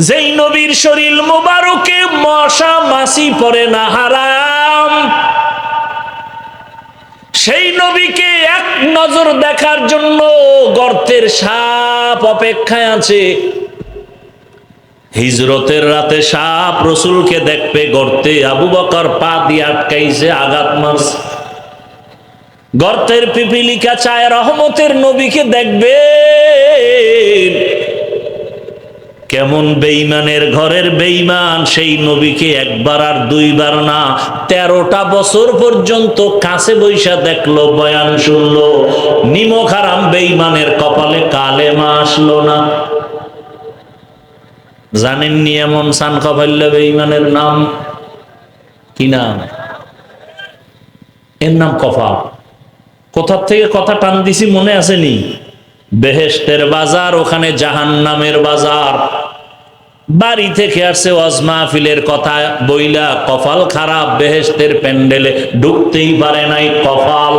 যেই নবীর শরীর মুবারকে মশা মাছি পড়ে না হারাম, সেই নবীকে এক নজর দেখার জন্য গর্তের সাপ অপেক্ষায় আছে। হিজরতের রাতে সাপ রসুলকে দেখবে গর্তে, আবু বকর পা দিয়ে আটকাইছে, আঘাত মারছে। গর্তের পিপিলিকা চায় রহমতের নবীকে দেখবে। কেমন বেঈমানের ঘরের বেঈমান, সেই নবীকে একবার আর দুইবার না 13টা বছর পর্যন্ত কাছে বৈশা দেখলো, বয়ান শুনলো। নিমক হারাম বেঈমানের কপালে কালেমা আসলো না। জানেননি এমন সান কপাল্লা বেঈমানের নাম কি নাম? এর নাম কফাল। কোথার থেকে কথা টান দিছি মনে আসেনি? বেহেশতের বাজার, ওখানে জাহান্নামের বাজার। বাড়ি থেকে আসছে ওয়াজ মাহফিলের কথা বইলা, কপাল খারাপ, বেহেশতের প্যান্ডেলে ঢুকতেই পারে নাই, কপাল।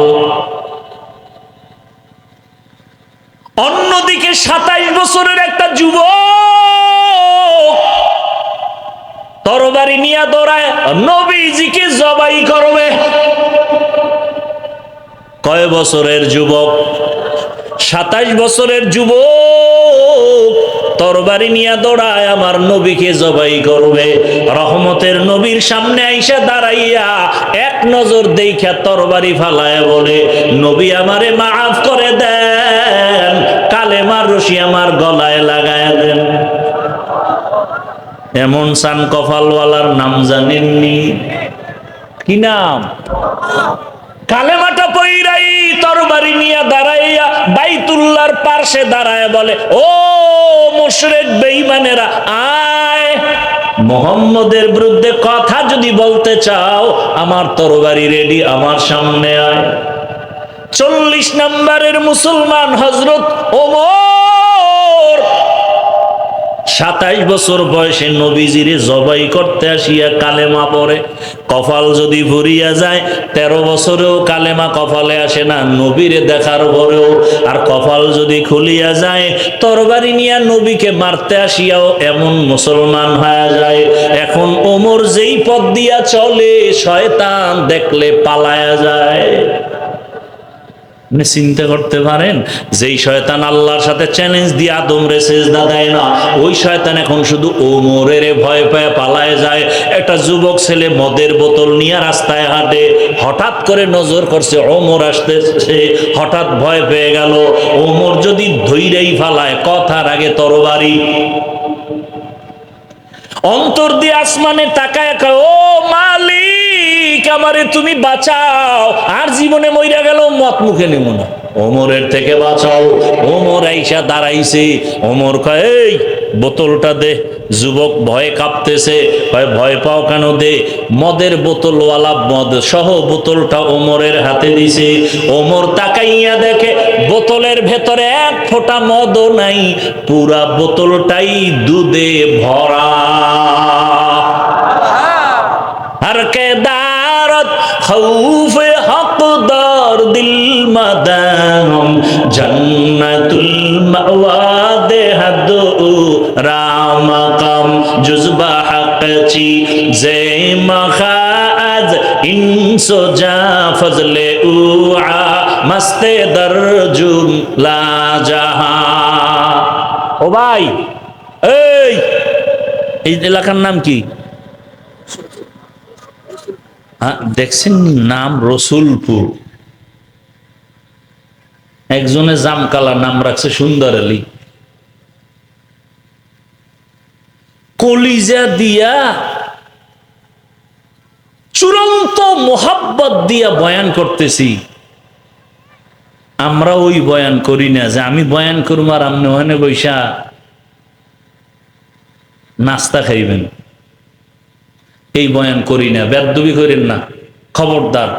অন্যদিকে 27 বছরের একটা যুবক তরবারি নিয়ে দৌড়ায় নবীজিকে জবাই করবে। কয় বছরের যুবক? 27 বছরের যুবক তরবারি নিয়ে দৌড়ায় আমার নবীকে জবাই করবে। রহমতের নবীর সামনে আইসা দাঁড়াইয়া এক নজর দেখা তরবারি ফালায় বলে, নবী আমারে মাফ করে দেন, কালেমার রশি আমার গলায় লাগায় দেন। এমন সান কপালওয়ালার নাম জানেননি? কি নাম? কালেমাটা পইরাই তরবারি নিয়ে দাঁড়াইয়া বাইতুল্লাহর পাশে দাঁড়ায় বলে, ও মুশরিক বেঈমানেরা, আয়, মুহাম্মদের বিরুদ্ধে কথা যদি বলতে চাও আমার তরবারি রেডি, আমার সামনে আয়। 40 নম্বরের মুসলমান হযরত ওমর 27 বছর বয়সে নবীজিরে জবাই করতে আসিয়া কালেমা পড়ে। কপাল যদি ভরিয়া যায়, 13 বছরেও কালেমা কপালে আসে না নবীরে দেখার পরেও। আর কপাল যদি খুলিয়া যায়, তরবারি নিয়ে নবীকে মারতে আসিয়াও এমন মুসলমান হয়ে যায়। এখন ওমর যেই পথ দিয়া চলে, শয়তান দেখলে পালায়া যায়। চিন্তা করতে পারেন, যেই শয়তান আল্লাহর সাথে চ্যালেঞ্জ দিয়ে আদমরে সিজদা দেয় না, ওই শয়তান এখন শুধু ওমরের ভয় পায় পালায় যায়। একটা যুবক ছেলে মদের বোতল নিয়ে রাস্তায় হাঁটে, হঠাৎ করে নজর করছে ওমর আসতেছে, হঠাৎ ভয় পেয়ে গেল। ওমর যদি ধৈরেই ফালায়, কথার আগে তরবারি। অন্তর দিয়ে আসমানে তাকায়, ও মালিক আমারে তুমি বাঁচাও, আর জীবনে মইরা গেল মত মুখে নেব না, ওমরের থেকে বাঁচাও। ওমর আইসা দাঁড়াইছে, ওমর কয় এই বোতলটা দে। যুবক ভয়ে কাঁপতেছে, ভয় পাও কেন? দে। মদের বোতলওয়ালা মদ সহ বোতলটা ওমরের হাতে দিছে। ওমর তাকাইয়া দেখে বোতলের ভেতরে এক ফোঁটা মদও নাই, পুরা বোতলটাই দুধে ভরা। আর কেদারত খৌফে হকদার দিল মাদাম জান্নাতুল মাওয়া দেহাদু রামাকাম জুজবা হাকচি জে মখাজ ইনসো যা ফজলে উআ মস্তে দরজুম লা জাহা। ও ভাই, এই এলাকার নাম কি? দেখছেন নাম রসুলপুর। একজনে জামকালা নাম রাখছে সুন্দর আলী। কলিজা দিয়া চূড়ান্ত মোহাব্বত দিয়া বয়ান করতেছি। আমরা ওই বয়ান করি না যে আমি বয়ান করবো আর আপনি ওখানে বৈশা নাস্তা খাইবেন, এই বয়ান করি না। বেদবি করেন না, খবরদার।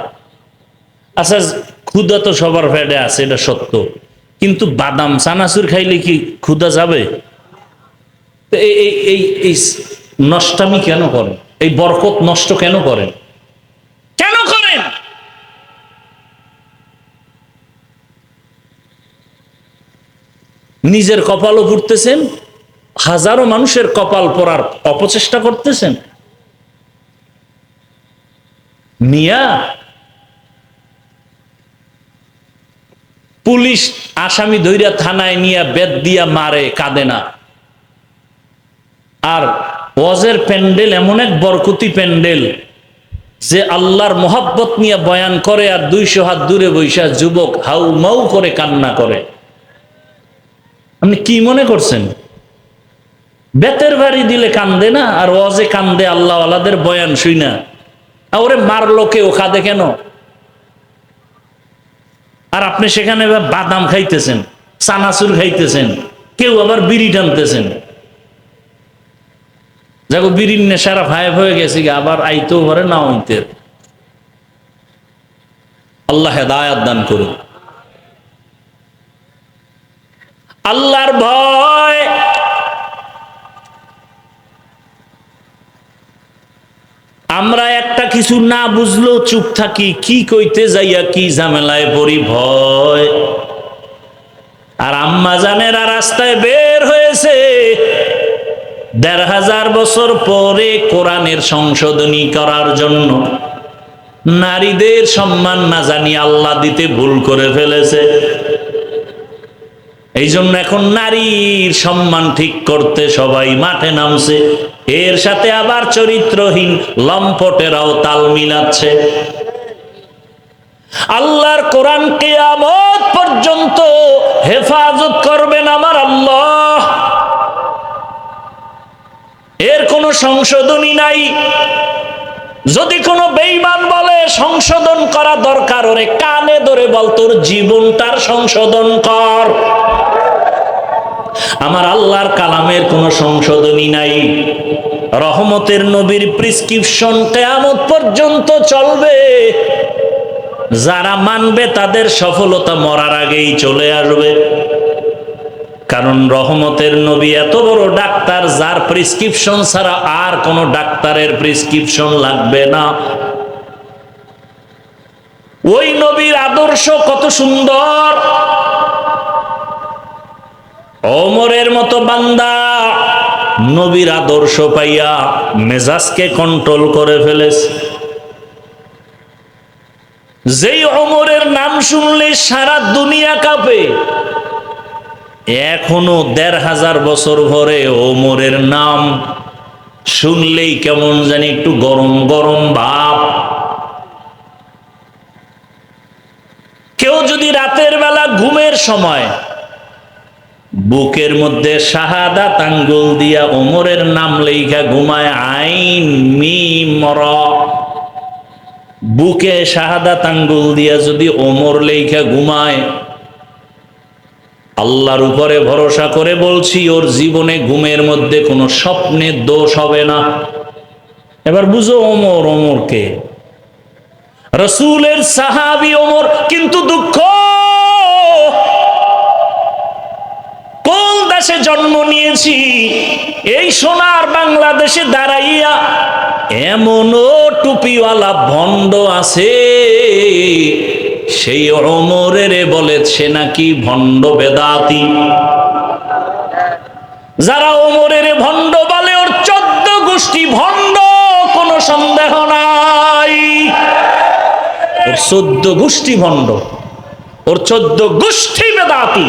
আচ্ছা, ক্ষুধা তো সবার পেটে আছে, এটা সত্য, কিন্তু বাদাম চানাচুর খাইলে কি ক্ষুধা যাবে? এই নষ্টামি কেন করেন? এই বরকত নষ্ট কেন করেন? কেন করেন? নিজের কপালও পুড়তেছেন, হাজারো মানুষের কপাল পোড়ার অপচেষ্টা করতেছেন মিয়া। পুলিশ আসামি ধইরা থানায় নিয়ে বেত দিয়া মারে, কাঁদে না। আর ওয়াজের প্যান্ডেল এমন এক বরকতি প্যান্ডেল যে আল্লাহর মোহাব্বত নিয়ে বয়ান করে, আর 200 হাত দূরে বৈশা যুবক হাউ মাউ করে কান্না করে। আপনি কি মনে করছেন বেতের বাড়ি দিলে কান্দে না, আর ওয়াজে কান্দে আল্লাহ আল্লাহদের বয়ান শুই না? ওরে মারলো কেউ, কাঁদে কেন? আর আপনি সেখানে বাদাম খাইতেছেন, চানাচুর খাইতেছেন, কেউ আবার বিড়ি টানতেছেন। দেখো বিড়ির নেশারা ভাইব হয়ে গেছে, আবার আইতেও পারে না হইতে। আল্লাহ হেদায়াত দান করুন। আল্লাহর ভয়, আমরা একটা কিছু না বুঝলেও চুপ থাকি, কি কইতে যাইয়া কি ঝামেলায় পড়ি, ভয়। আর আম্মা জানেরা রাস্তায় বের হয়েছে 1500 বছর পরে কোরআনের সংশোধনী করার জন্য। নারীদের সম্মান না জানি আল্লাহ দিতে ভুল করে ফেলেছে, এই জন্য এখন নারীর সম্মান ঠিক করতে সবাই মাঠে নামছে। এর সাথে আবার চরিত্রহীন লম্পটেরাও তাল মিলাচ্ছে। আল্লাহর কোরআন কিয়ামত পর্যন্ত হেফাজত করবেন আমার আল্লাহ, এর কোনো সংশোধনী নাই। যদি কোনো বেঈমান বলে সংশোধন করা দরকার, ওরে কানে ধরে বল তোর জীবনটার সংশোধন কর। আমার আল্লাহর কালামের কোনো সংশোধনী নাই। রহমতের নবীর প্রেসক্রিপশন কিয়ামত পর্যন্ত চলবে। যারা মানবে তাদের সফলতা মরার আগেই চলে আসবে। কারণ রহমতের নবী এত বড় ডাক্তার, যার প্রেসক্রিপশন ছাড়া আর কোন ডাক্তারের প্রেসক্রিপশন লাগবে না। ওই নবীর আদর্শ কত সুন্দর। ওমরের মতো বান্দা নবীর আদর্শ পাইয়া মেজাজকে কন্ট্রোল করে ফেলেছে। যেই ওমরের নাম শুনলে সারা দুনিয়া কাঁপে। এখনো 1500 বছর পরে ওমরের নাম শুনলেই কেমন জানি একটু গরম গরম ভাব। কেউ যদি রাতের বেলা ঘুমের সময় বুকের মধ্যে শাহাদাত আঙ্গুল দিয়া ওমরের নাম লেখা ঘুমায়, আইন মিম র, বুকে শাহাদাত আঙ্গুল দিয়া যদি ওমর লেখা ঘুমায়, আল্লাহর উপরে ভরসা করে বলছি ওর জীবনে ঘুমের মধ্যে কোনো স্বপ্নের দোষ হবে না। এবার বুঝো ওমর, ওমরকে রাসূলের সাহাবী ওমর। কিন্তু দুঃখ, কোন দেশে জন্ম নিয়েছি, এই সোনার বাংলাদেশে দাঁড়াইয়া এমনও টুপিওয়ালা ভণ্ড আছে, সেই ওমরের বলে সে নাকি ভণ্ড বেদাতি। যারা ওমরের ভণ্ড বলে ওর 14 গোষ্ঠী ভণ্ড, কোনো সন্দেহ নাই। ওর 14 গোষ্ঠী ভণ্ড, ওর 14 গোষ্ঠী বেদাতি।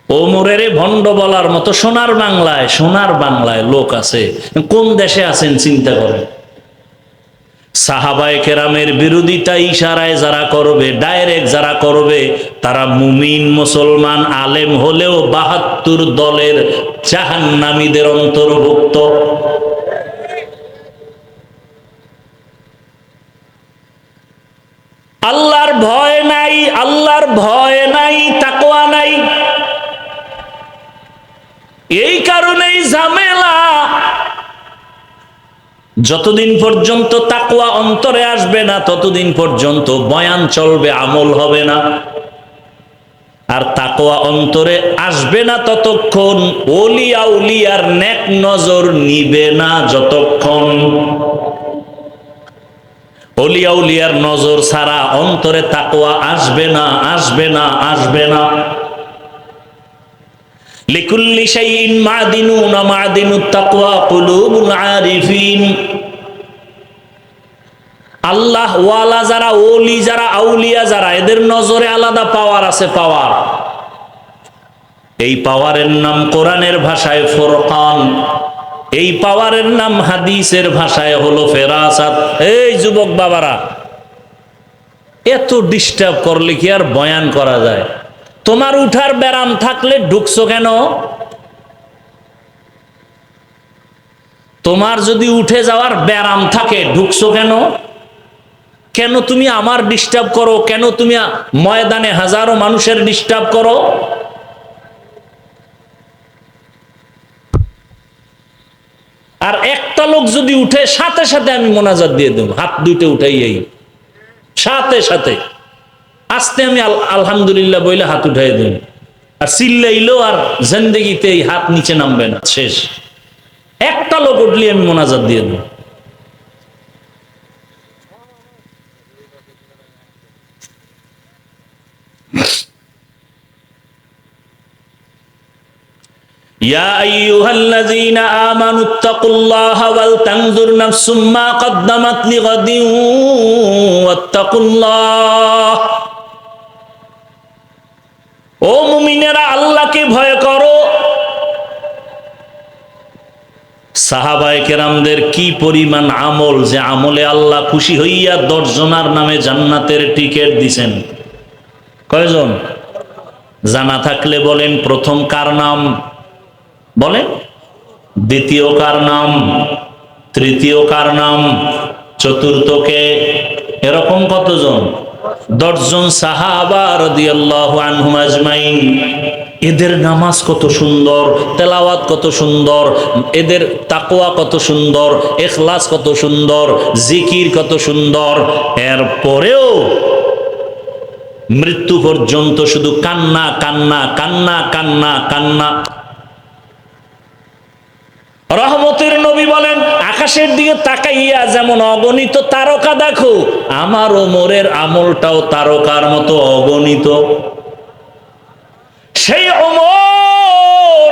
ওমরের ভণ্ড বলার মতো সোনার বাংলায় লোক আছে। কোন দেশে আছেন চিন্তা করেন। সাহাবায়ে কেরামের বিরোধিতা ইশারায় যারা করবে, ডাইরেক্ট যারা করবে, তারা মুমিন মুসলমান আলেম হলেও 72 দলের জাহান্নামীদের অন্তর্ভুক্ত। আল্লাহর ভয় নাই, আল্লাহর ভয় নাই, তাকওয়া নাই। এই কারণেই ঝামেলা। যতদিন পর্যন্ত তাকওয়া অন্তরে আসবে না, ততদিন পর্যন্ত বয়ান চলবে, আমল হবে না। আর তাকওয়া অন্তরে আসবে না ততক্ষণ ওলিয়া উলিয়ার নেক নজর নিবে না। যতক্ষণ ওলিয়া উলিয়ার নজর ছাড়া অন্তরে তাকওয়া আসবে না, আসবে না, আসবে না। লিকুল্লি শাইইন মাদিনুন মাদিনুত তাকওয়া কুলুবুল আরিফিন। আল্লাহ ওয়ালা যারা, ওলি যারা, আউলিয়া যারা, এদের নজরে আলাদা পাওয়ার আছে, পাওয়ার। এই পাওয়ারের নাম কোরআনের ভাষায় ফুরকান, এই পাওয়ারের নাম হাদিসের ভাষায় হলো ফেরাসাত। এই যুবক বাবারা, এত ডিস্টার্ব করলে কি আর বয়ান করা যায়? তোমার উঠার ব্যারাম থাকলে ঢুকছো কেন? তোমার যদি উঠে যাওয়ার ব্যারাম থাকে ঢুকছো কেন? কেন তুমি আমার ডিস্টার্ব করো? কেন তুমি ময়দানে হাজারো মানুষের ডিস্টার্ব করো? আর একটা লোক যদি উঠে, সাথে সাথে আমি মোনাজাত দিয়ে দেব, হাত দুইটা উঠাই, এই সাথে সাথে আস্তে আমি আলহামদুলিল্লাহ বইলে হাত উঠাই দেব। আর চিল্লাইলো আর জিন্দেগিতে এই হাত নিচে নামবে না, শেষ। একটা লোক উঠলে আমি মোনাজাত দিয়ে দেব। ইয়া আইয়ুহাল্লাযীনা আমানুত্তাকুল্লাহা ওয়াল তানজুর নাফসুম মা কদ্দামাত লিগাদিন ওয়াত্তাকুল্লাহ। ও মুমিনেরা, আল্লাহকে ভয় করো। সাহাবায়ে কেরামদের কি পরিমাণ আমল, যে আমলে আল্লাহ খুশি হইয়া 10 জনার নামে জান্নাতের টিকিট দিছেন। কয়জন? জানা থাকলে বলেন প্রথম কার নাম? বলেন। দ্বিতীয় কার নাম? তৃতীয় কার নাম? চতুর্থকে? এরকম কতজন? 10 জন সাহাবা রাদিয়াল্লাহু আনহুম আজমাইন। এদের নামাজ কত সুন্দর, তেলাওয়াত কত সুন্দর, এদের তাকওয়া কত সুন্দর, ইখলাস কত সুন্দর, জিকির কত সুন্দর। এরপরেও মৃত্যু পর্যন্ত শুধু কান্না কান্না কান্না কান্না কান্না। রহমতের নবী বলেন, আকাশের দিকে তাকাইয়া যেমন অগণিত তারকা দেখো, আমার ওমরের আমলটাও তারকার মতো অগণিত। সেই ওমর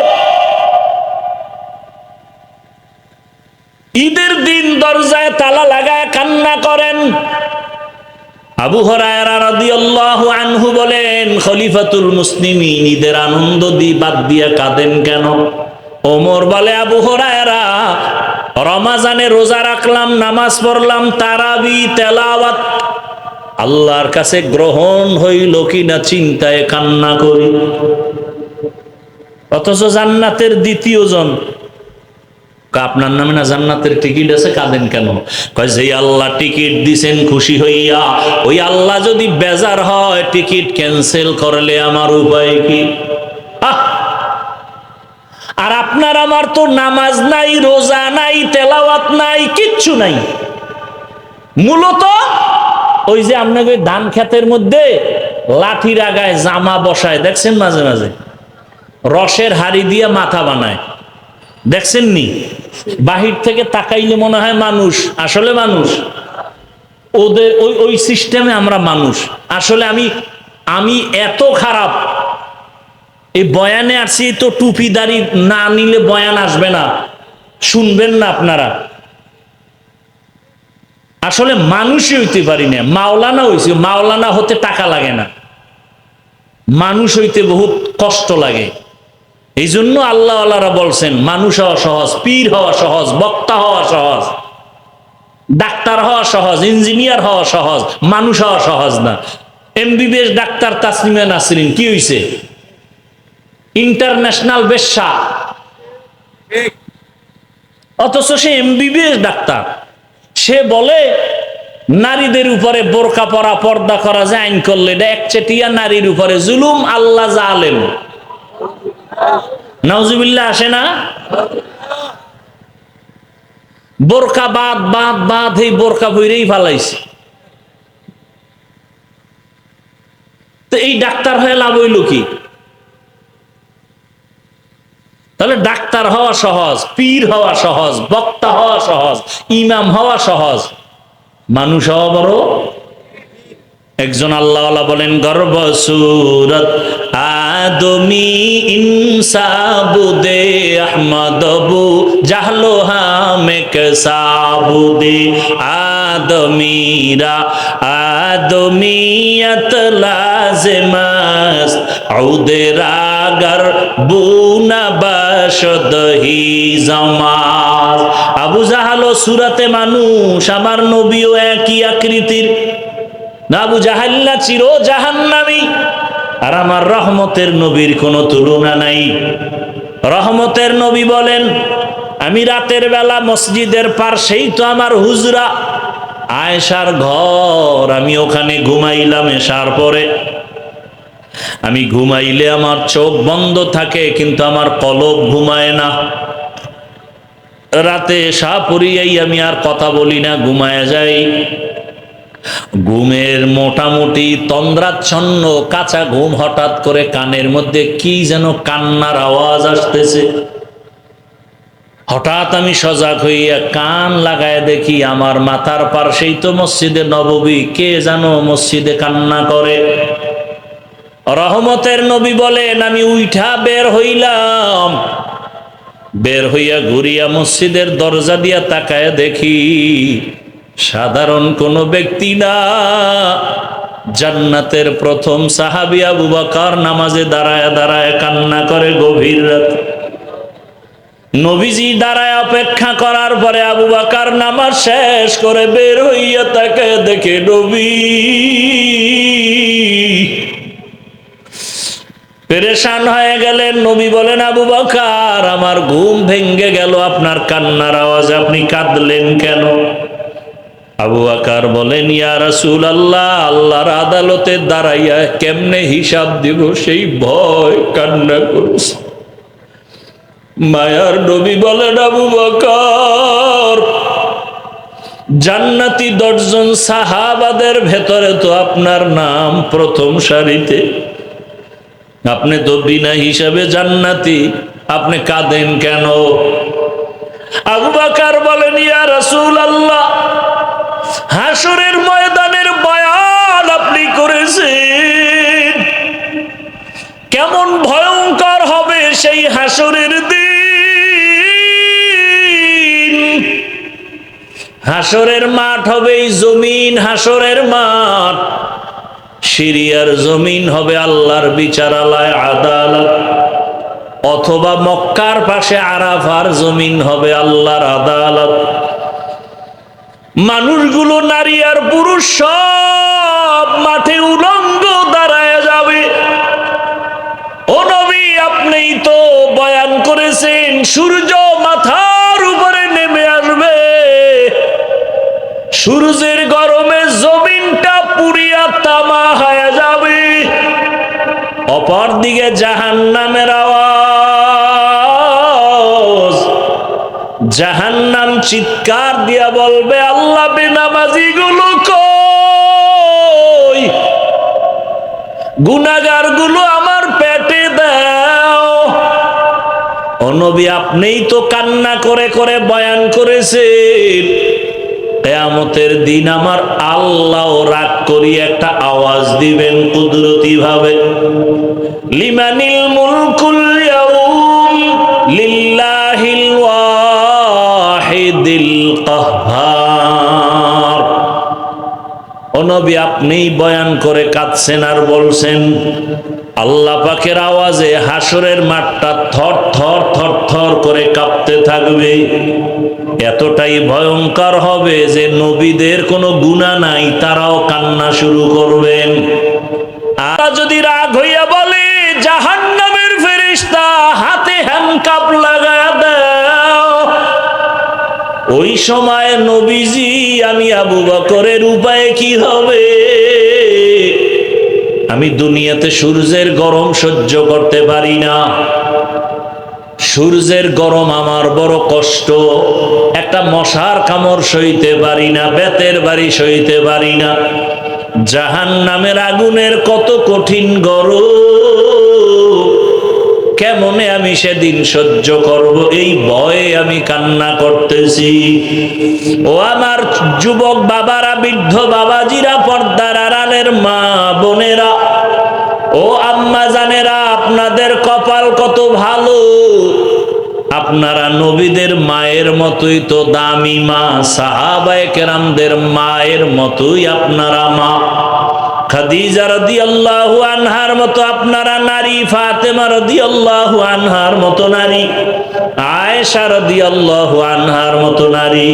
ঈদের দিন দরজায় তালা লাগায় কান্না করেন। আবু হুরায়রা রাদিয়াল্লাহু আনহু বলেন, খলিফাতুল মুসলিমিন ঈদের আনন্দ বাদ দিয়ে কাঁদেন কেন? ওমর বলে, আবু হুরায়রা, রমাজানে রোজা রাখলাম, নামাজ পড়লাম, তারাবি তেলাওয়াত আল্লাহর কাছে গ্রহণ হইল কিনা চিন্তায় কান্না করি। অথচ জান্নাতের দ্বিতীয় জন, আপনার নামে না জান্নাতের টিকিট আছে, কাঁদেন কেন? কয়, যে আল্লাহ টিকিট দিছেন খুশি হইয়া, ওই আল্লাহ যদি বেজার হয় টিকিট ক্যান্সেল করলে আমার উপায় কি? আর আপনার আমার তো নামাজ নাই, রোজা নাই, তেলাওয়াত নাই, কিচ্ছু নাই। মূলত ওই যে আপনাকে ধান ক্ষেতের মধ্যে লাঠির আগায় জামা বসায়, দেখছেন মাঝে মাঝে, রসের হাড়ি দিয়ে মাথা বানায়, দেখছেন নি? বাহির থেকে তাকাইলে মনে হয় মানুষ, আসলে মানুষ। ওদের ওই সিস্টেমে আমরা মানুষ। আসলে আমি এত খারাপ, এই বয়ানে আসছি তো টুপি দাড়ি না নিলে বয়ান আসবে না, শুনবেন না আপনারা। আসলে মানুষই হইতে পারি না, মাওলানা হইছে। মাওলানা হতে টাকা লাগে না, মানুষ হইতে বহুত কষ্ট লাগে। এই জন্য আল্লাহ আল্লাহরা বলছেন, মানুষ হওয়া সহজ, পীর হওয়া সহজ, বক্তা হওয়া সহজ, ডাক্তার হওয়া সহজ, ইঞ্জিনিয়ার হওয়া সহজ, মানুষ হওয়া সহজ না। এমবিবিএস ডাক্তার তাসলিমা নাসরিন কি হইছে? ইন্টারন্যাশনাল বেশ্যা, অথচ সে এমবিবিএস ডাক্তার। সে বলে নারীদের উপরে বোরকা পরা, পর্দা করা যে আইন করলে এটা একচেটিয়া নারীর উপরে জুলুম, আল্লাহ জালেম। নাউজুবিল্লাহ আসে না? বোরকা বাদ বাদ বাদ, এই বোরকা বইরেই ফালাইছে। তো এই ডাক্তার হয়ে লাভ হইল কি? তাহলে ডাক্তার হওয়া সহজ, পীর হওয়া সহজ, বক্তা হওয়া সহজ, ইমাম হওয়া সহজ, মানুষ হওয়া বড়। একজন আল্লাহওয়ালা বলেন, গর্ব সুরত আদমি ইনসাবুদে আহমদবু জাহলো হামে কসাবুদে আদমিরা আদমিয়ত লাজমাস আউদেরাগর বুনা বাশদহি জামাল। আবু জাহাল ও সুরাতে মানুষ, আমার নবীও একই আকৃতির। আবু জাহাল্লা চির জাহান্নামী, আর আমার রহমতের নবীর কোনো তুলনা নাই। রহমতের নবী বলেন, আমি রাতের বেলা মসজিদের পাশেই তো আমার হুজরা আয়েশার ঘর, আমি ওখানে ঘুমাইলাম এশার পরে। আমি ঘুমাইলে আমার চোখ বন্ধ থাকে, কিন্তু আমার কলব ঘুমায় না। রাতে এশা পড়িয়াই আমি আর কথা বলি না, ঘুমায় যাই। ঘুমের মোটামুটি তন্দ্রাচ্ছন্ন কাঁচা ঘুম, হঠাৎ করে কানের মধ্যে কি যেন কান্নার আওয়াজ আসতেছে। হঠাৎ আমি সজাগ হইয়া কান লাগায় দেখি আমার মাথার পাশেই তো মসজিদে নববী, কে যেন মসজিদে কান্না করে। রহমতের নবী বলেন, আমি উঠা বের হইলাম, বের হইয়া ঘুরিয়া মসজিদের দরজা দিয়া তাকায় দেখি সাধারণ কোনো ব্যক্তি না, জান্নাতের প্রথম সাহাবী আবু বকর নামাজে দাঁড়ায় দাঁড়ায় কান্না করে গভীর রাত। নবীজি দাঁড়ায় অপেক্ষা করার পরে আবু বকর নামাজ শেষ করে বের হইয়া তাকায় দেখে নবী। পেরেশান হয়ে গেলেন। নবী বলেন, আবু বকর, আমার ঘুম ভেঙ্গে গেল আপনার কান্নার আওয়াজে, আপনি কাঁদলেন কেন? আবু বকর বলেন, ইয়া রাসূলুল্লাহ, আল্লাহর আদালতে দাঁড়াইয়া কেমনে হিসাব দিব সেই ভয় কান্না করছে। মায়ার নবী বলেন, আবু বকর, জান্নাতি 10 জন সাহাবাদের ভেতরে তো আপনার নাম প্রথম সারিতে, আপনি তো বিনা হিসাবে জান্নাতি, আপনি কাঁদেন কেন? আবু বকর বলেন, ইয়া রাসূলুল্লাহ, হাসরের ময়দানের বয়ান আপনি করেছেন, কেমন ভয়ঙ্কর হবে সেই হাসরের দিন। হাসরের মাঠ হবে এই জমিন, হাসরের মাঠ সিরিয়ার জমিন হবে আল্লাহর বিচারালয় আদালত, অথবা মক্কার পাশে আরাফার জমিন হবে আল্লাহর আদালত। মানুষগুলো, নারী আর পুরুষ সব মাঠে উলঙ্গ দাঁড়ায় যাবে। ও নবী, আপনিই তো বয়ান করেছেন সূর্য মাথার উপরে নেমে আসবে, সূর্যের গরমে জমিনটা পুড়িয়া তামা হয়ে যাবে। অপরদিকে জাহান্নামের আওয়াজ, জাহান্নাম চিৎকার দিয়া বলবে, আল্লাহ, বেনামাজি গুলো কই, গুনাহগার গুলো আমার পেটে দাও। ও নবী, আপনিই তো কান্না করে করে বয়ান করেছেন কিয়ামতের দিন আমার আল্লাহ রাগ করি একটা আওয়াজ দিবেন কুদরতি ভাবে, লিমানিল মুলকুল ইয়াউম লিল্লাহিল ওয়াহিদিল কাহ্হার। ও নবী, আপনিই বয়ান করে কাঁদছেন আর বলছেন, আল্লাহ পাকের আওয়াজে হাসরের মাঠটা থর থর থর থর করে কাঁপতে থাকবে। এতটাই ভয়ঙ্কর হবে যে নবীদের কোনো গুনাহ নাই, তারাও কান্না শুরু করবেন। আর যদি রাগ হইয়া বলে, জাহান্নামের ফেরেশতা হাতে হ্যান্ডকাপ লাগায়া দাও, ওই সময় নবীজি, আমি আবু বকরের উপায় কি হবে? আমি দুনিয়াতে সূর্যের গরম সহ্য করতে পারি না, সূর্যের গরম আমার বড় কষ্ট, একটা মশার কামড় সইতে পারি না, বেতের বাড়ি সইতে পারি না। জাহান্নামের আগুনের কত কঠিন গরম, কেমনে আমি সেদিন সহ্য করব, এই ভয়ে আমি কান্না করতেছি। ও আমার যুবক বাবারা, বৃদ্ধ বাবাজিরা, পর্দার আড়ালের মা বোনেরা, ও আম্মা জানেরা, আপনাদের কপাল কত ভালো। আপনারা নবীদের মায়ের মতোই তো দামি মা, সাহাবায়ে কেরামদের মায়ের মতোই আপনারা মা। খাদিজা রাদিয়াল্লাহু আনহার মতো আপনারা নারী, ফাতেমা রাদিয়াল্লাহু আনহার মতো নারী, আয়েশা রাদিয়াল্লাহু আনহার মতো নারী।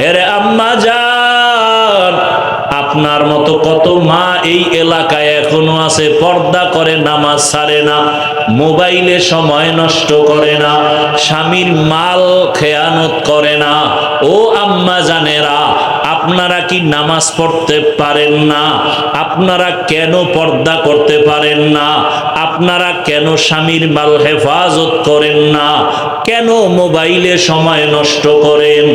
এরে আম্মা জান, আপনার মতো কত মা এই এলাকায় এখনো আছে, পর্দা করে, নামাজ ছাড়ে না, মোবাইলে সময় নষ্ট করে না, স্বামীর মাল খেয়ানত করে না। ও আম্মা জানেরা, আপনারা কি নামাজ পড়তে পারেন না? আপনারা কেন পর্দা করতে পারেন না? আপনারা কেন স্বামীর মাল হেফাজত করেন না? কেন মোবাইলে সময় নষ্ট করেন?